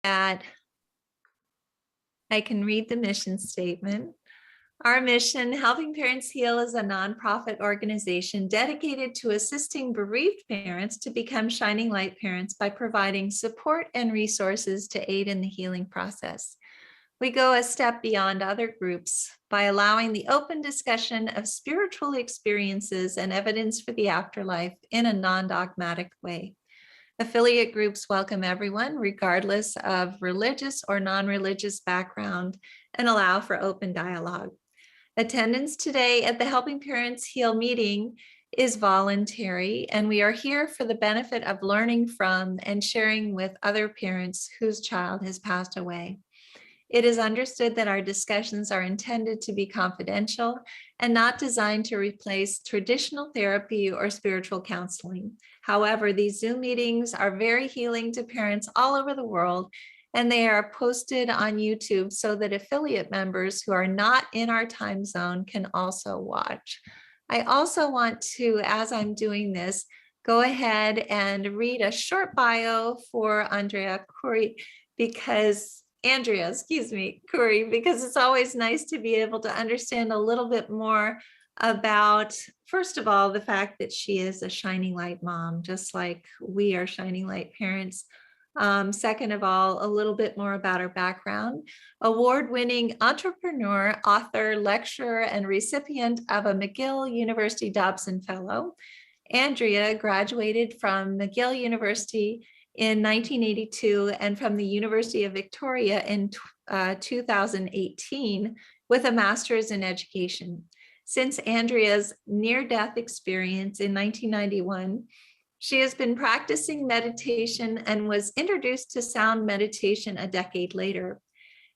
That I can read the mission statement. Our mission, Helping Parents Heal, is a nonprofit organization dedicated to assisting bereaved parents to become shining light parents by providing support and resources to aid in the healing process. We go a step beyond other groups by allowing the open discussion of spiritual experiences and evidence for the afterlife in a non-dogmatic way. Affiliate groups welcome everyone, regardless of religious or non-religious background, and allow for open dialogue. Attendance today at the Helping Parents Heal meeting is voluntary, and we are here for the benefit of learning from and sharing with other parents whose child has passed away. It is understood that our discussions are intended to be confidential and not designed to replace traditional therapy or spiritual counseling. However, these Zoom meetings are very healing to parents all over the world, and they are posted on YouTube so that affiliate members who are not in our time zone can also watch. I also want to, as I'm doing this, go ahead and read a short bio for Andrea Khoury, because Khoury, because it's always nice to be able to understand a little bit more about, first of all, the fact that she is a shining light mom, just like we are shining light parents. Second of all, a little bit more about her background. Award-winning entrepreneur, author, lecturer, and recipient of a McGill University Dobson Fellow. Andrea graduated from McGill University in 1982 and from the University of Victoria in 2018 with a master's in education. Since Andrea's near-death experience in 1991, she has been practicing meditation and was introduced to sound meditation a decade later.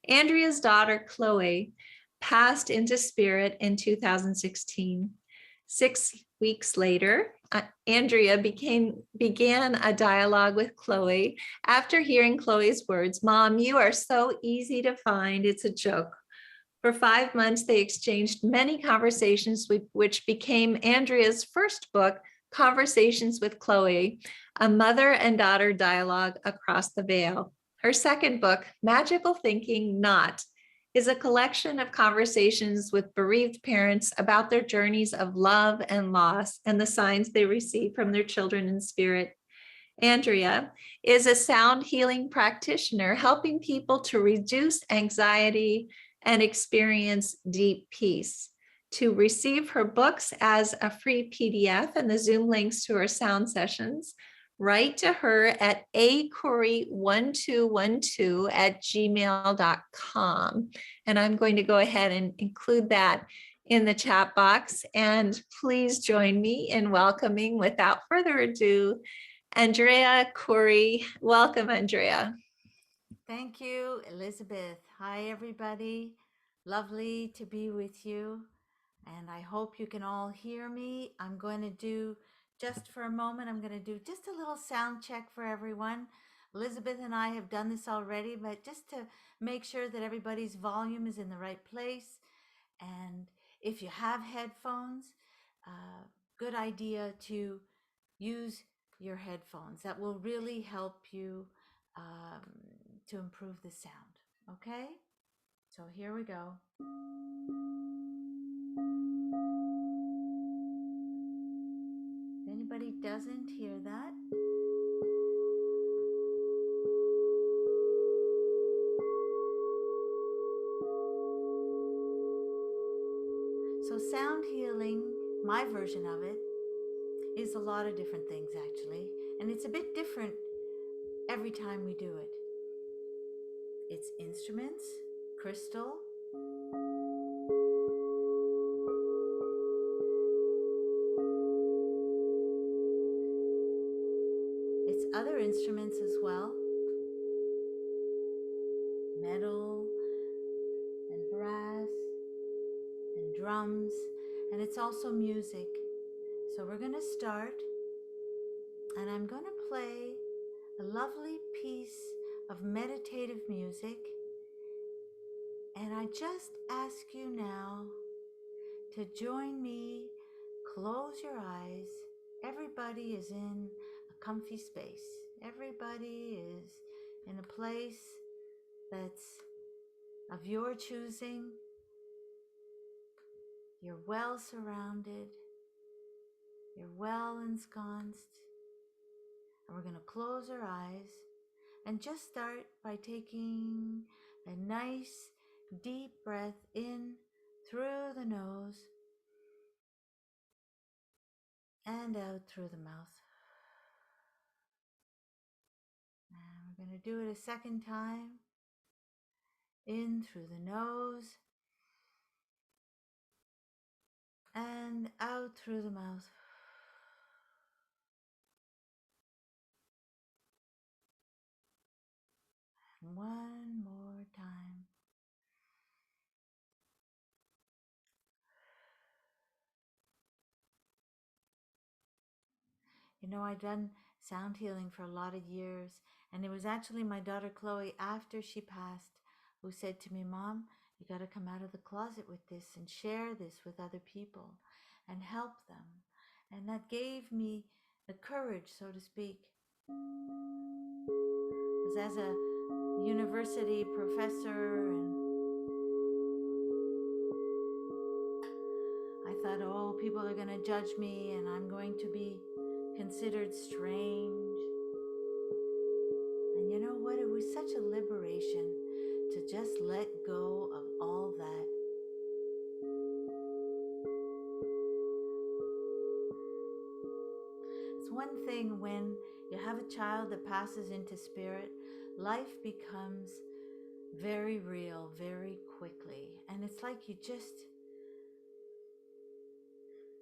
Andrea's daughter, Chloe, passed into spirit in 2016. 6 weeks later, Andrea began a dialogue with Chloe after hearing Chloe's words, "Mom, you are so easy to find, it's a joke." For 5 months, they exchanged many conversations, which became Andrea's first book, Conversations with Chloe, a mother and daughter dialogue across the veil. Her second book, Magical Thinking Not, is a collection of conversations with bereaved parents about their journeys of love and loss and the signs they receive from their children in spirit. Andrea is a sound healing practitioner, helping people to reduce anxiety and experience deep peace. To receive her books as a free PDF and the Zoom links to her sound sessions, write to her at akhoury1212@gmail.com. And I'm going to go ahead and include that in the chat box. And please join me in welcoming, without further ado, Andrea Khoury. Welcome, Andrea. Thank you, Elizabeth. Hi, everybody. Lovely to be with you. And I hope you can all hear me. I'm going to do, just for a moment, I'm going to do just a little sound check for everyone. Elizabeth and I have done this already, but just to make sure that everybody's volume is in the right place. And if you have headphones, good idea to use your headphones. That will really help you um, to improve the sound. Okay? So here we go. If anybody doesn't hear that, so sound healing, my version of it, is a lot of different things actually. And it's a bit different every time we do it. It's instruments, crystal, it's other instruments as well, metal and brass and drums, and it's also music. So we're going to start, and I'm going to play a lovely piece of meditative music. And I just ask you now to join me. Close your eyes. Everybody is in a comfy space. Everybody is in a place that's of your choosing. You're well surrounded. You're well ensconced. And we're going to close our eyes and just start by taking a nice deep breath in through the nose and out through the mouth. And we're going to do it a second time. In through the nose and out through the mouth. And one more time. You know, I've done sound healing for a lot of years, and it was actually my daughter Chloe, after she passed, who said to me, "Mom, you got to come out of the closet with this and share this with other people and help them." And that gave me the courage, so to speak. Because as a university professor, and I thought, oh, people are going to judge me and I'm going to be considered strange. And you know what? It was such a liberation to just let go of all that. It's one thing when you have a child that passes into spirit, life becomes very real very quickly. And it's like you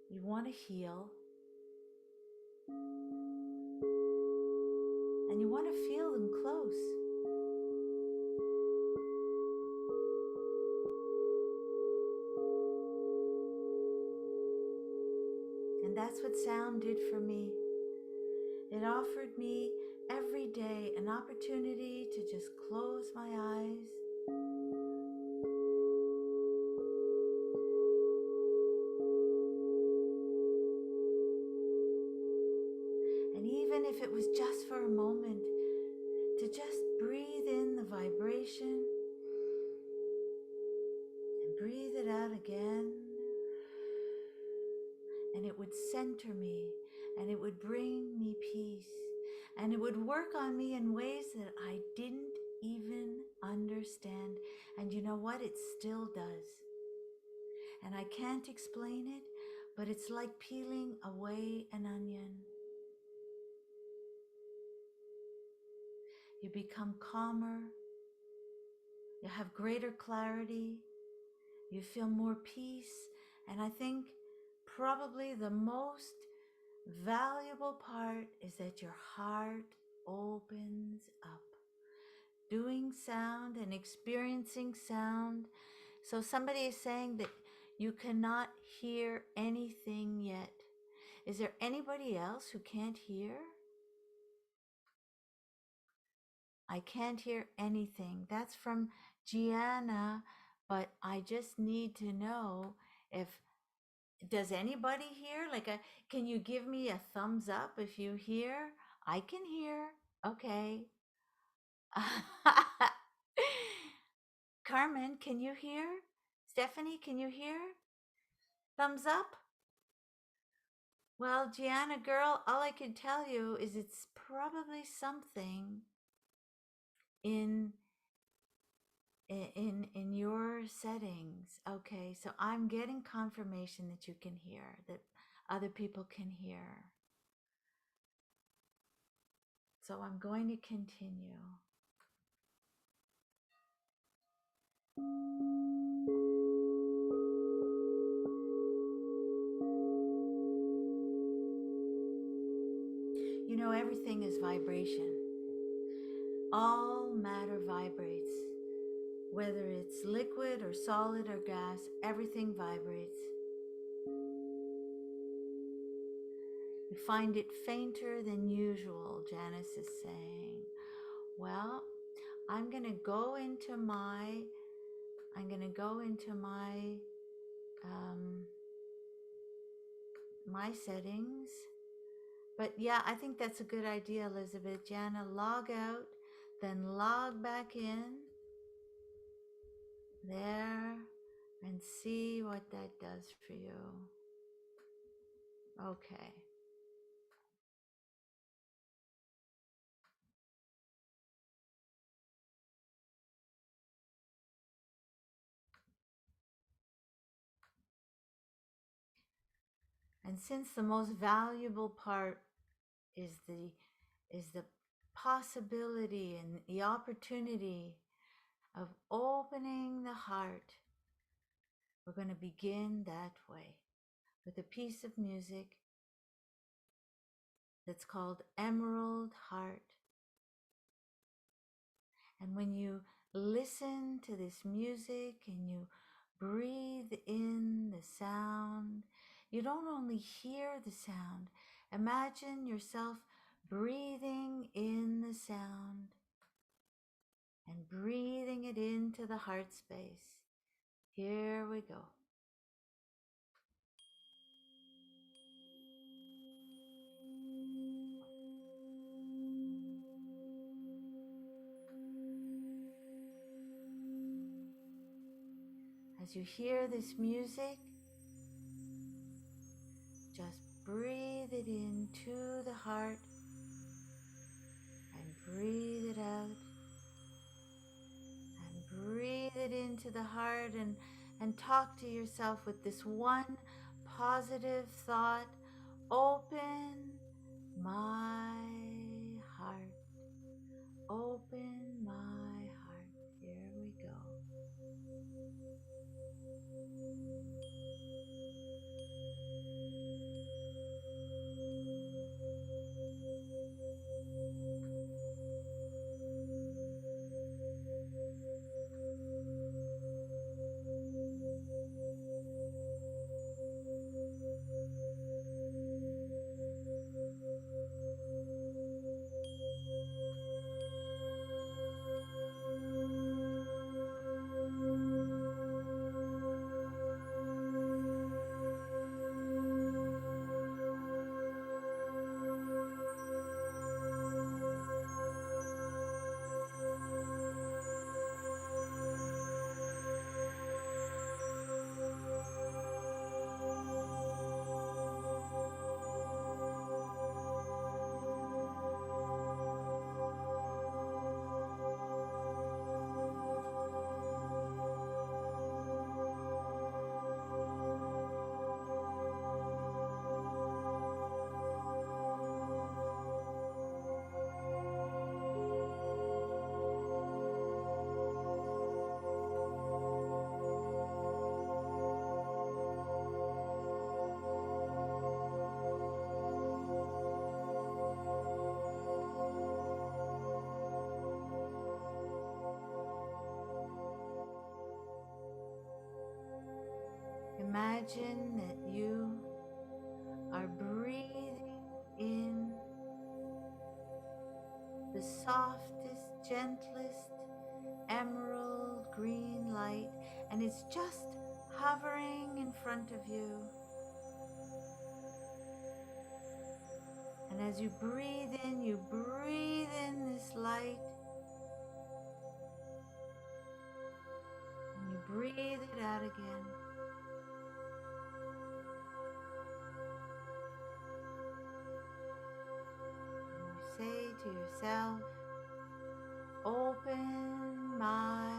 want to heal. And you want to feel them close. And that's what sound did for me. It offered me every day an opportunity to just close my eyes and even if it was just for a moment, to just breathe in the vibration and breathe it out again. And it would center me, and it would bring me peace, and it would work on me in ways that I didn't even understand. And you know what? It still does. And I can't explain it, but it's like peeling away an onion. You become calmer, you have greater clarity, you feel more peace, and I think probably the most valuable part is that your heart opens up. Doing sound and experiencing sound. So somebody is saying that you cannot hear anything yet. Is there anybody else who can't hear? I can't hear anything. That's from Gianna, but I just need to know if, does anybody hear? Can you give me a thumbs up if you hear? I can hear. Okay. Carmen, can you hear? Stephanie, can you hear? Thumbs up? Well, Gianna girl, all I can tell you is it's probably something in your settings. Okay, so I'm getting confirmation that you can hear, that other people can hear. So I'm going to continue. You know, everything is vibration. All matter vibrates. Whether it's liquid or solid or gas, everything vibrates. You find it fainter than usual, Janice is saying. Well, I'm going to go into my my settings. But yeah, I think that's a good idea, Elizabeth. Jana, log out then log back in there and see what that does for you. Okay. And since the most valuable part is the possibility and the opportunity of opening the heart, we're going to begin that way with a piece of music that's called Emerald Heart. And when you listen to this music and you breathe in the sound, you don't only hear the sound, imagine yourself breathing in the sound and breathing it into the heart space. Here we go. As you hear this music, just breathe it into the heart and breathe it out. And breathe it into the heart and talk to yourself with this one positive thought. Open my heart. Open my heart. Here we go. Imagine that you are breathing in the softest, gentlest emerald green light, and it's just hovering in front of you. And as you breathe in this light, and you breathe it out again. And you say to yourself, open my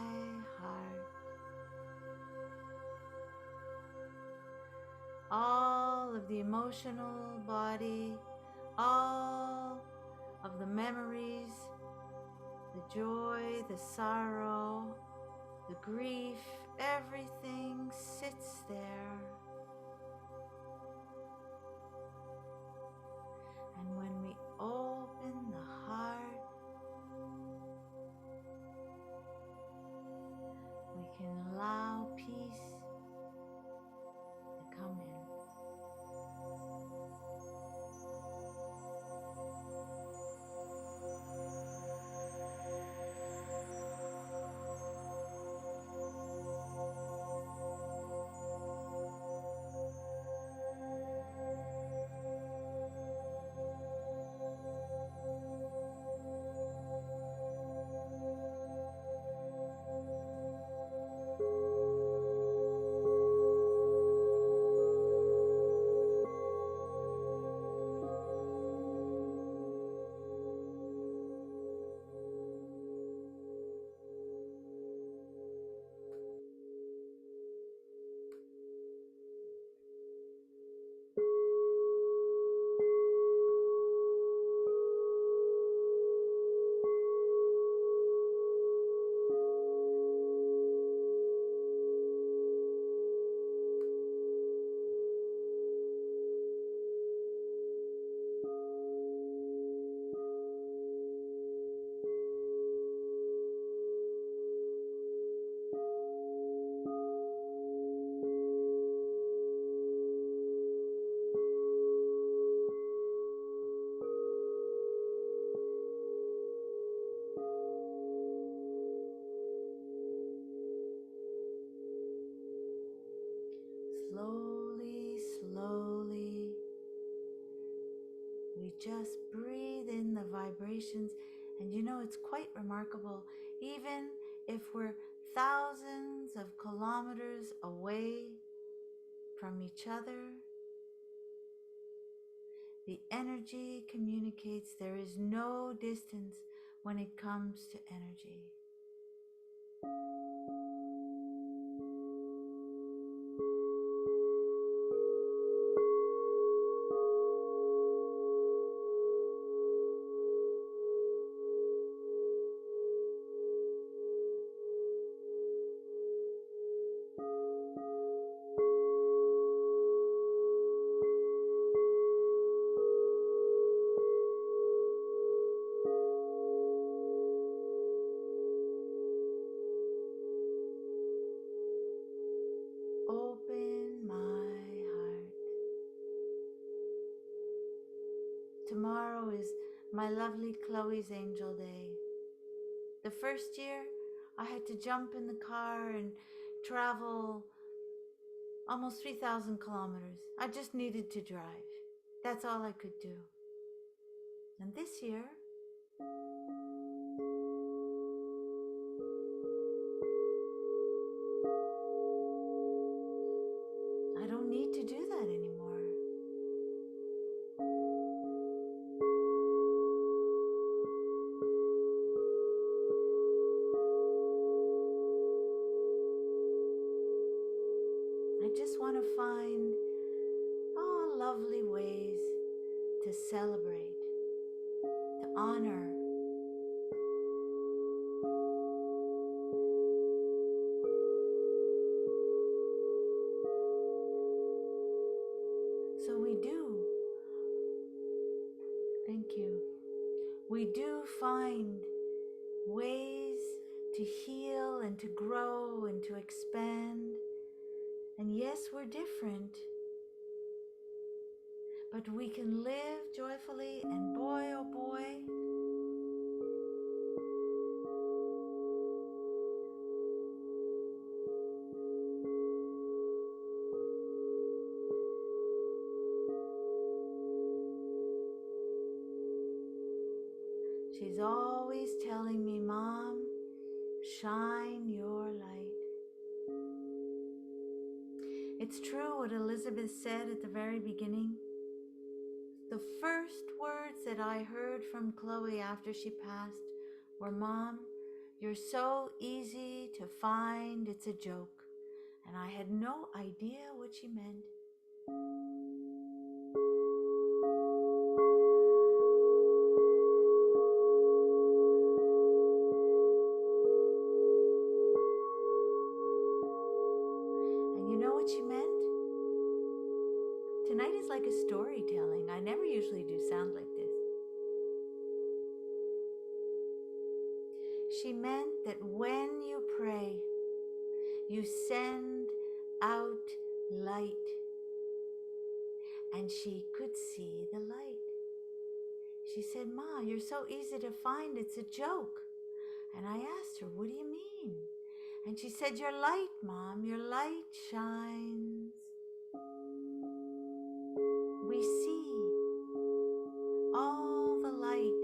heart. All of the emotional body, all of the memories, the joy, the sorrow, the grief, everything sits there. And when we open the heart, we can allow peace to come in. just breathe in the vibrations. And you know, it's quite remarkable. Even if we're thousands of kilometers away from each other, the energy communicates. There is no distance when it comes to energy. Open my heart. Tomorrow is my lovely Chloe's Angel Day. The first year, I had to jump in the car and travel almost 3,000 kilometers. I just needed to drive. That's all I could do. And this year, I don't need to do that anymore. I just want to find lovely ways to celebrate, to honor. So we do. Thank you. We do find ways to heal and to grow and to expand. And yes, we're different, but we can live joyfully, and boy, oh boy, she's always telling me, Mom, shine your light. It's true what Elizabeth said at the very beginning. The first words that I heard from Chloe after she passed were, Mom, you're so easy to find, it's a joke. And I had no idea what she meant. And you know what she meant? Tonight is like a storytelling. I never usually do sound like this. She meant that when you pray, you send out light. And she could see the light. She said, Ma, you're so easy to find, it's a joke. And I asked her, what do you mean? And she said, your light, Mom, your light shines. We see all the light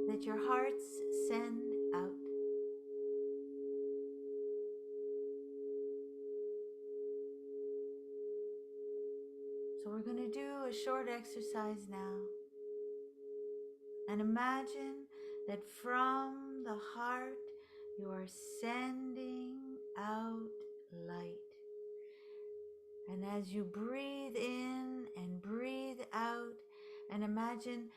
that your hearts send out. So we're going to do a short exercise now. And imagine that from the heart you are sending out light. And as you breathe in and breathe out, and imagine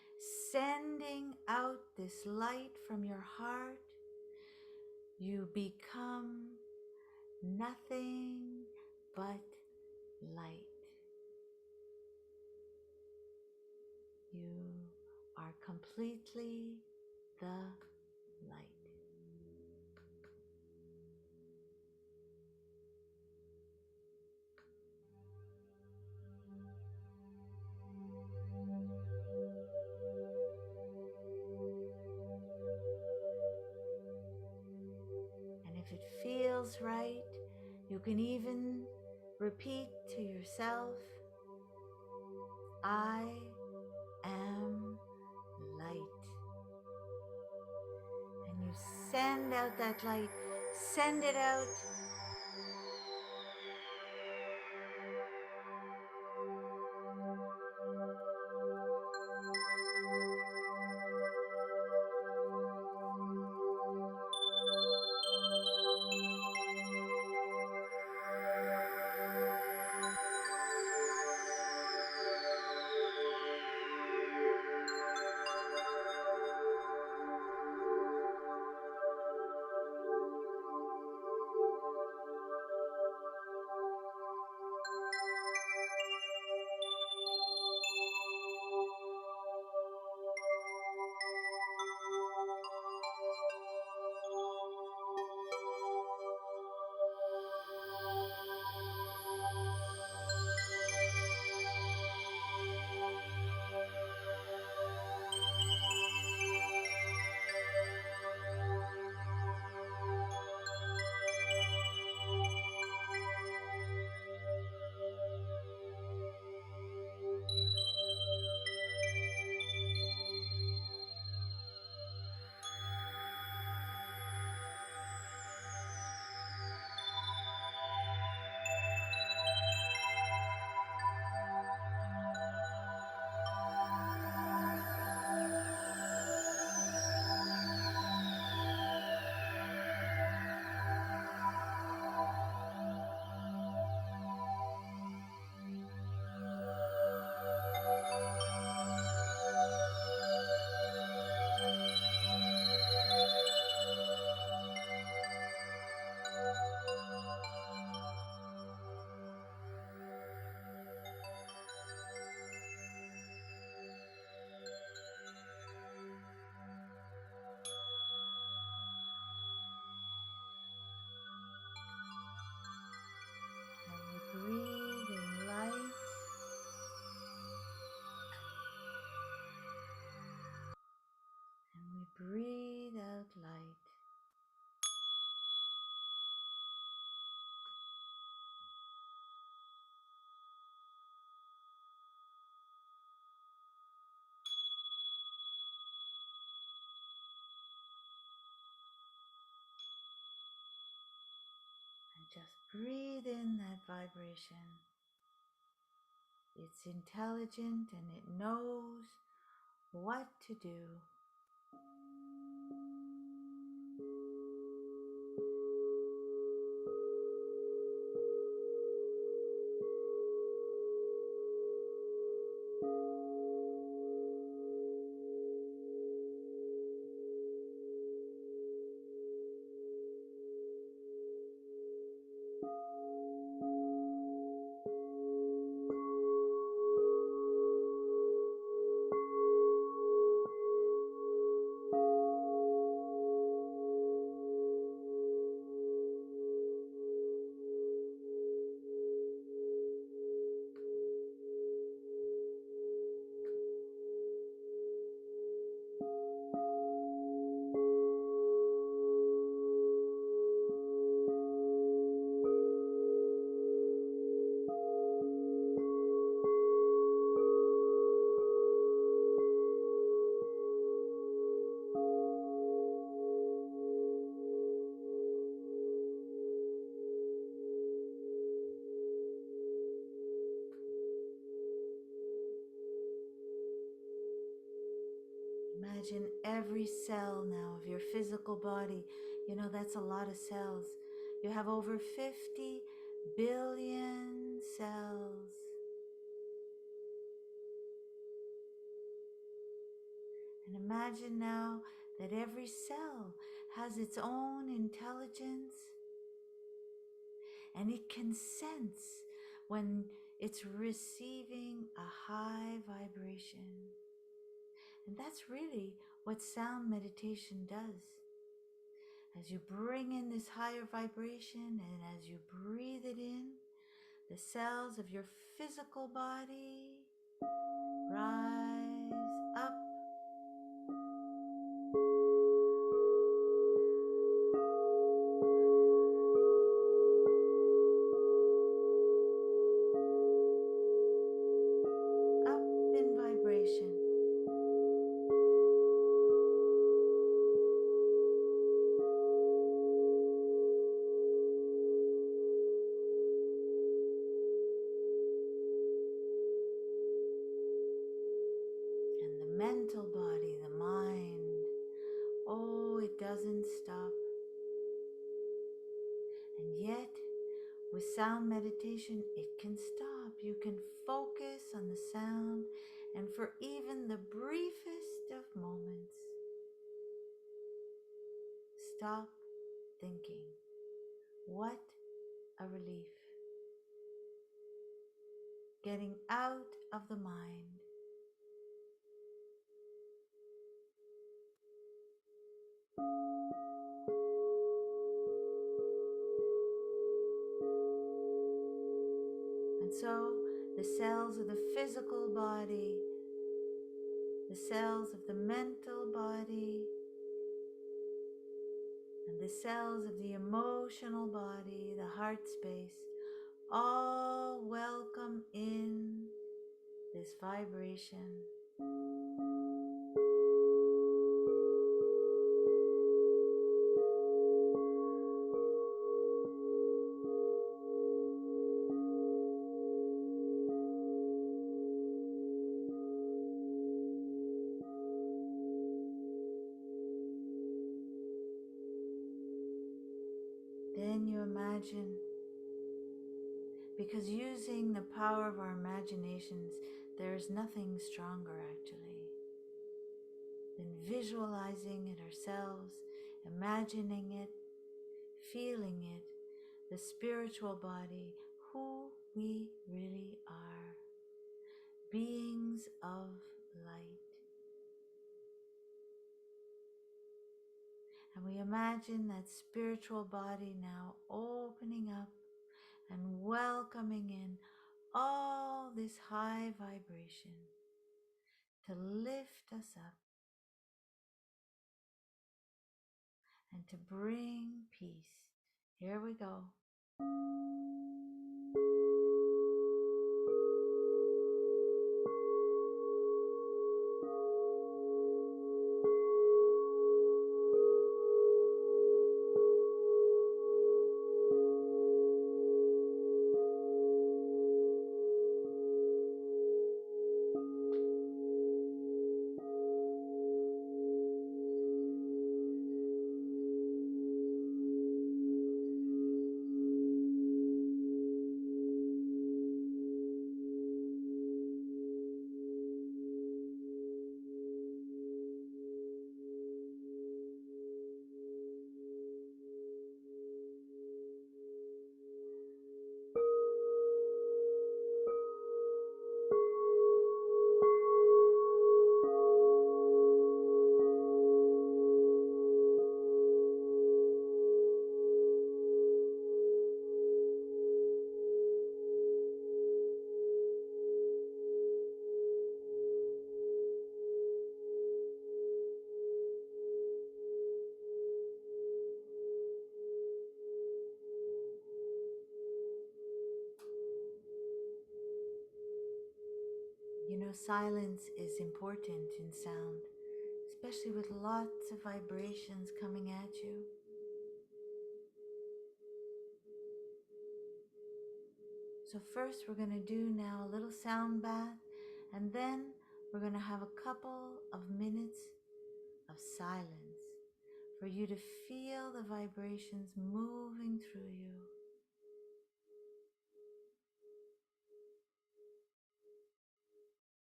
sending out this light from your heart, you become nothing but light. You are completely the light. And if it feels right, you can even repeat to yourself, I am light. And you send out that light, send it out. And we breathe in light. And we breathe out light. And just breathe in that vibration. It's intelligent and it knows what to do. Imagine every cell now of your physical body. You know, that's a lot of cells. You have over 50 billion cells. And imagine now that every cell has its own intelligence and it can sense when it's receiving a high vibration. And that's really what sound meditation does. As you bring in this higher vibration and as you breathe it in, the cells of your physical body rise up. Up. Oh, it doesn't stop. And yet, with sound meditation, it can stop. You can focus on the sound, and for even the briefest of moments, stop thinking. What a relief. Getting out of the mind. And so the cells of the physical body, the cells of the mental body, and the cells of the emotional body, the heart space, all welcome in this vibration. Then you imagine, because using the power of our imaginations, there is nothing stronger actually than visualizing it ourselves, imagining it, feeling it, the spiritual body, who we really are, beings of light. And we imagine that spiritual body now opening up and welcoming in all this high vibration to lift us up and to bring peace. Here we go. You know, silence is important in sound, especially with lots of vibrations coming at you. So first we're going to do now a little sound bath, and then we're going to have a couple of minutes of silence for you to feel the vibrations moving through you.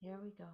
Here we go.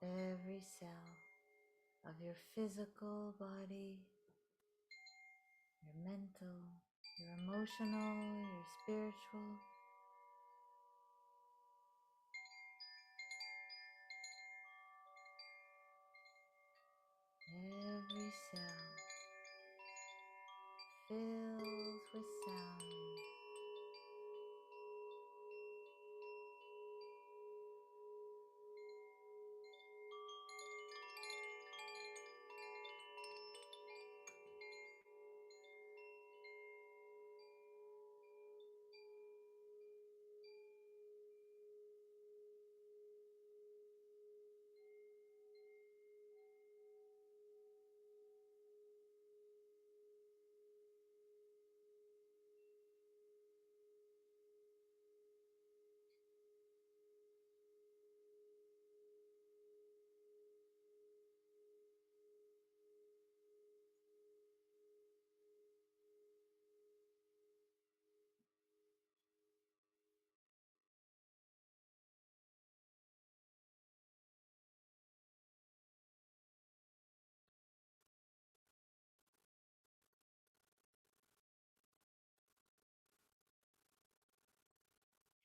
Every cell of your physical body, your mental, your emotional, your spiritual, every cell fills with sound.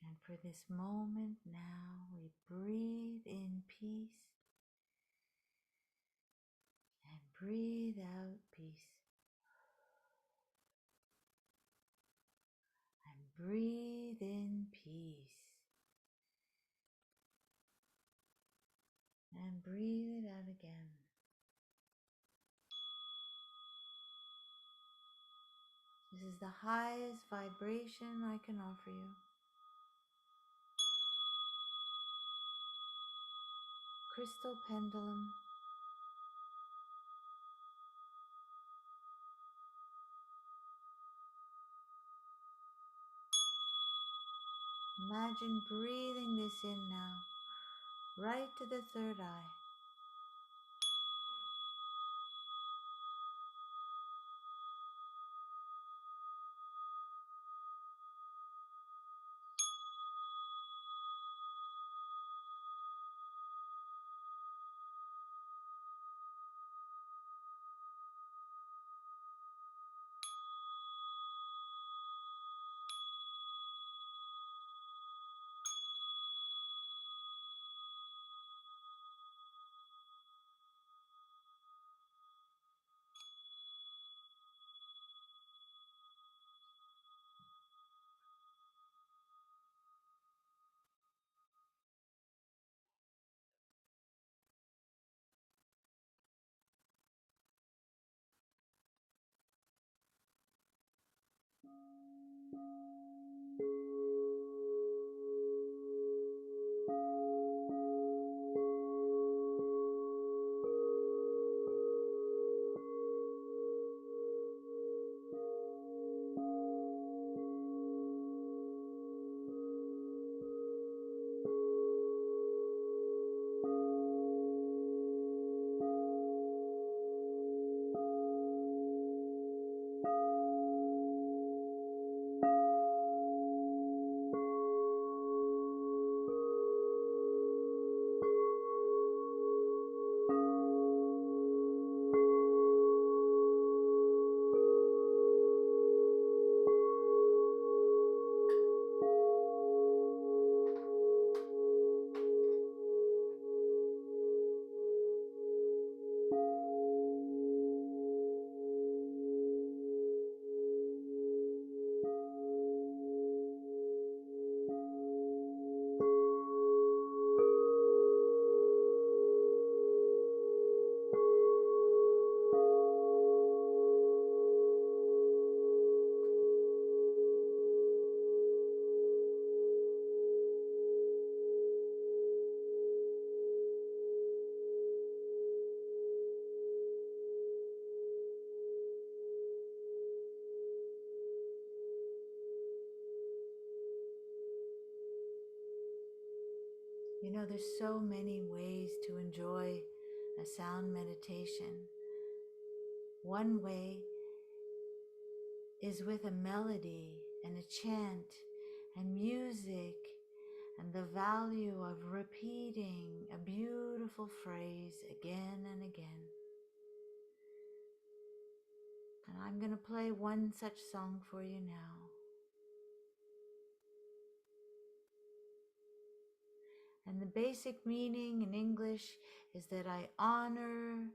And for this moment now, we breathe in peace and breathe out peace. And breathe in peace. And breathe it out again. This is the highest vibration I can offer you. Crystal pendulum. Imagine breathing this in now, right to the third eye. You know, there's so many ways to enjoy a sound meditation. One way is with a melody and a chant and music and the value of repeating a beautiful phrase again and again. And I'm going to play one such song for you now. And the basic meaning in English is that I honor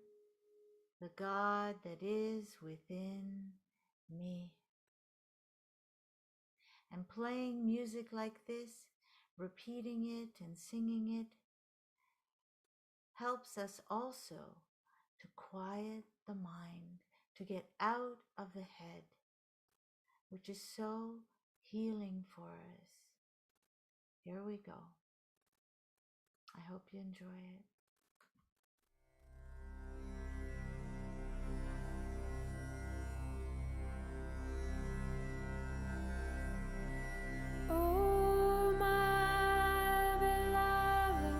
the God that is within me. And playing music like this, repeating it and singing it, helps us also to quiet the mind, to get out of the head, which is so healing for us. Here we go. I hope you enjoy it. Oh, my beloved,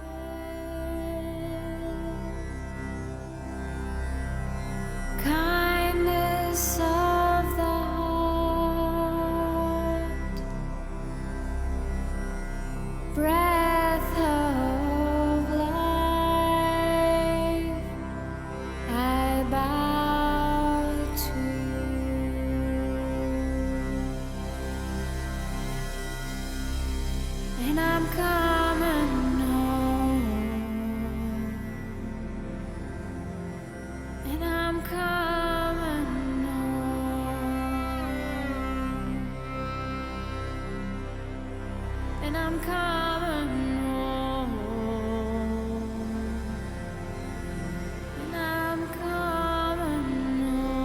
kindness of the heart, breath of life, I bow to you. And I'm coming home. And I'm coming home. And I'm coming home. And I'm coming home.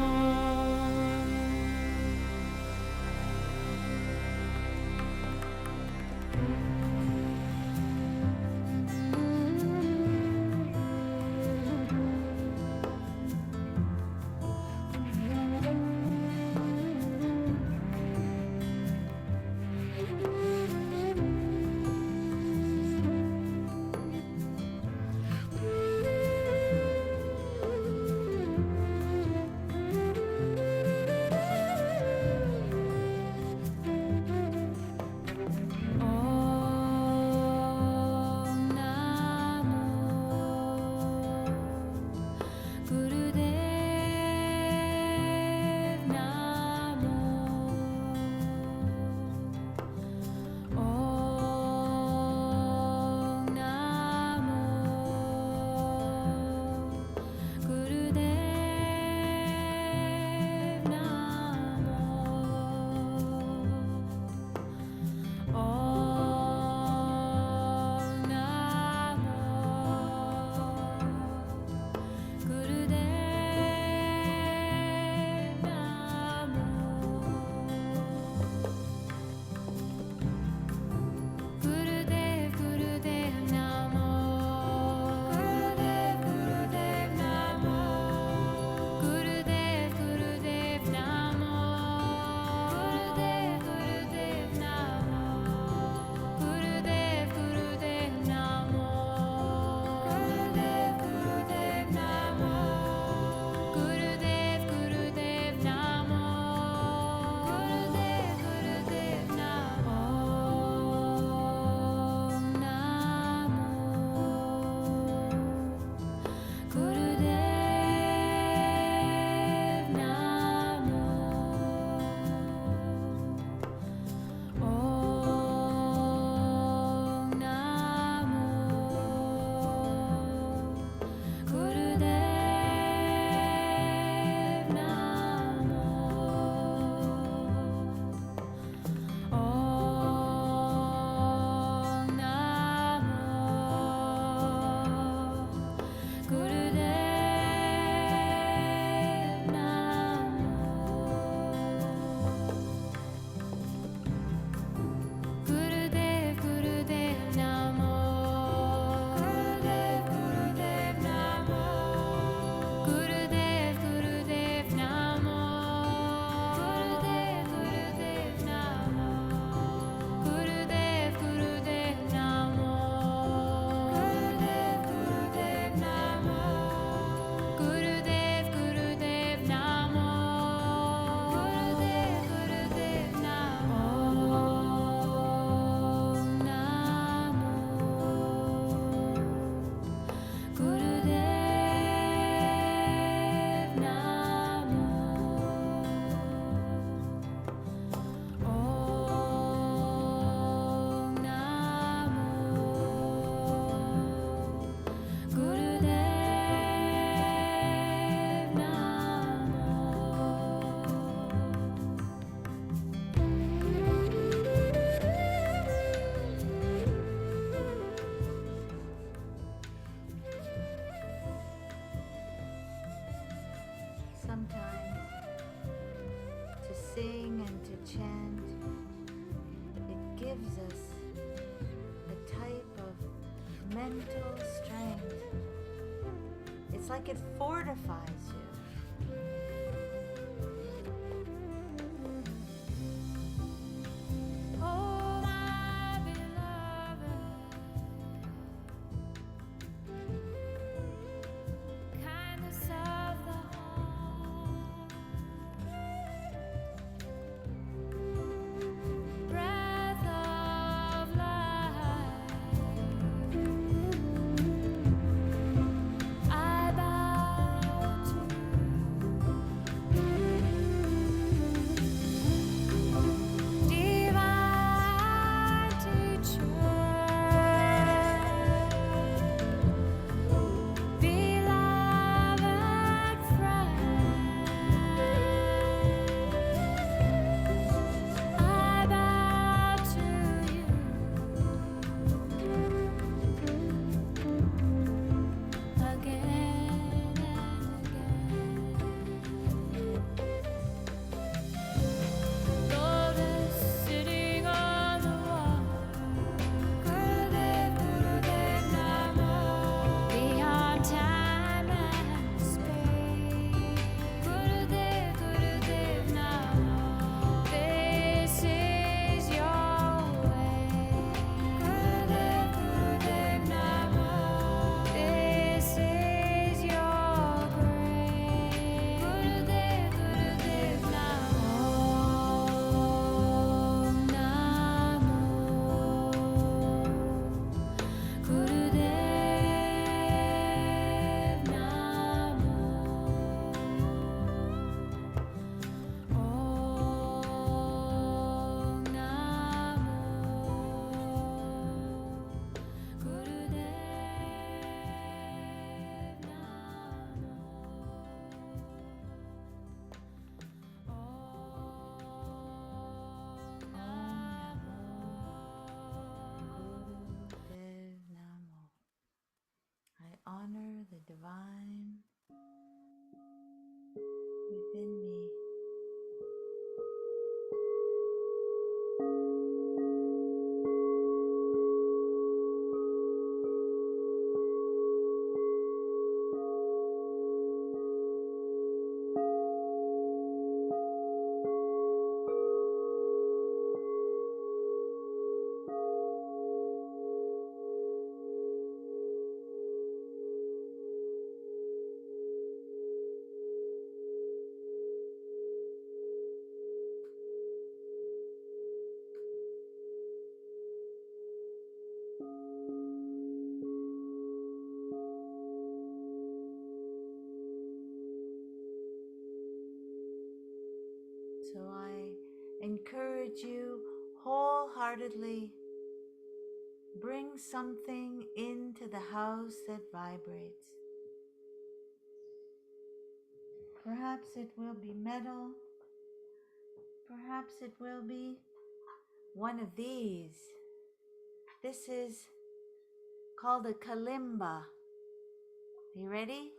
It's like it fortifies you. Oh, my beloved, kindness of the heart, breath of life, I bow to divine teacher, beloved friend, I bow to you again and again. Lotus sitting on the water, Gurudev, Gurudev Namo. Beyond time and space, Gurudev, Gurudev Namo. This is your way, Gurudev, Gurudev Namo. This is your grace, Gurudev, Gurudev Namo. Om Namo Gurudev Namo. Om Namo Gurudev Gurudev Namo. I honor the divine within me. So I encourage you wholeheartedly, bring something into the house that vibrates. Perhaps it will be metal. Perhaps it will be one of these. This is called a kalimba. Are you ready?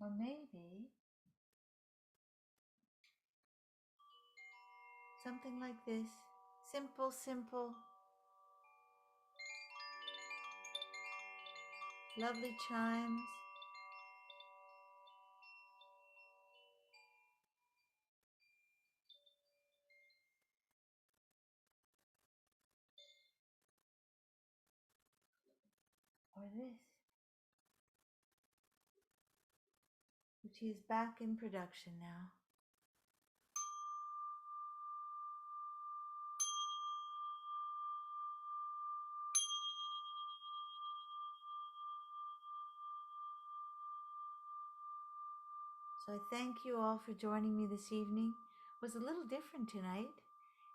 Or maybe something like this. Simple, simple. Lovely chimes. Or this, which is back in production now. So I thank you all for joining me this evening. It was a little different tonight.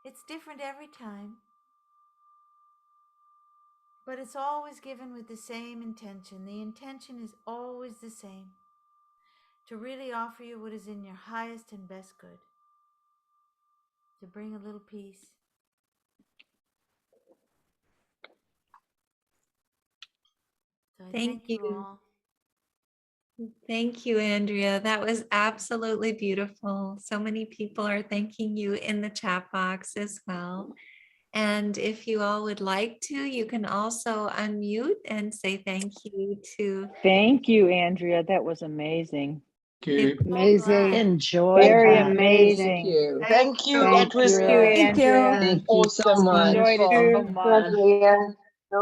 It's different every time. But it's always given with the same intention. The intention is always the same. To really offer you what is in your highest and best good. To bring a little peace. So I Thank thank you you. all. Thank you, Andrea. That was absolutely beautiful. So many people are thanking you in the chat box as well. And if you all would like to, you can also unmute and say thank you to. Thank you, Andrea. That was amazing. Amazing. Alright. Enjoyed Very that. amazing. Thank you. Thank you. Thank That was you, great. Andrea. Thank you Awesome. so much. Enjoyed it Wonderful. so much. So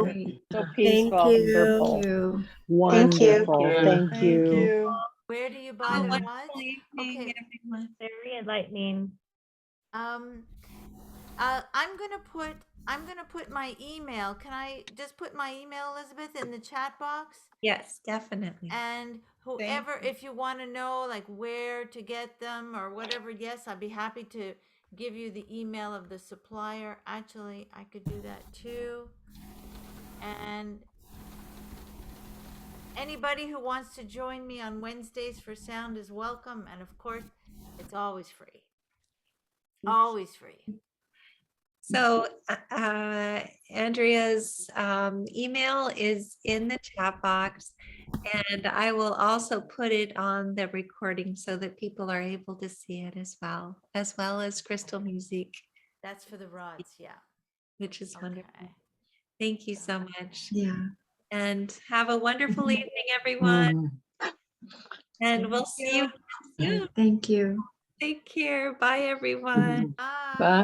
Thank peaceful. you. Wonderful. Thank you. Thank you. Where do you buy Have a the wonderful rods? evening, Okay. everyone. Very enlightening. I'm gonna put my email. Can I just put my email, Elizabeth, in the chat box? Yes, definitely. And whoever, if you want to know like where to get them or whatever, yes, I'd be happy to give you the email of the supplier. Actually, I could do that too. And anybody who wants to join me on Wednesdays for sound is welcome. And of course, it's always free. Always free. So Andrea's email is in the chat box, and I will also put it on the recording so that people are able to see it as well as Crystal Music, That's for the rods. Yeah. which is wonderful. Okay. Thank you so much. Yeah. And have a wonderful evening, everyone. And we'll see you soon. Thank you. Take care. Bye, everyone. Bye. Bye.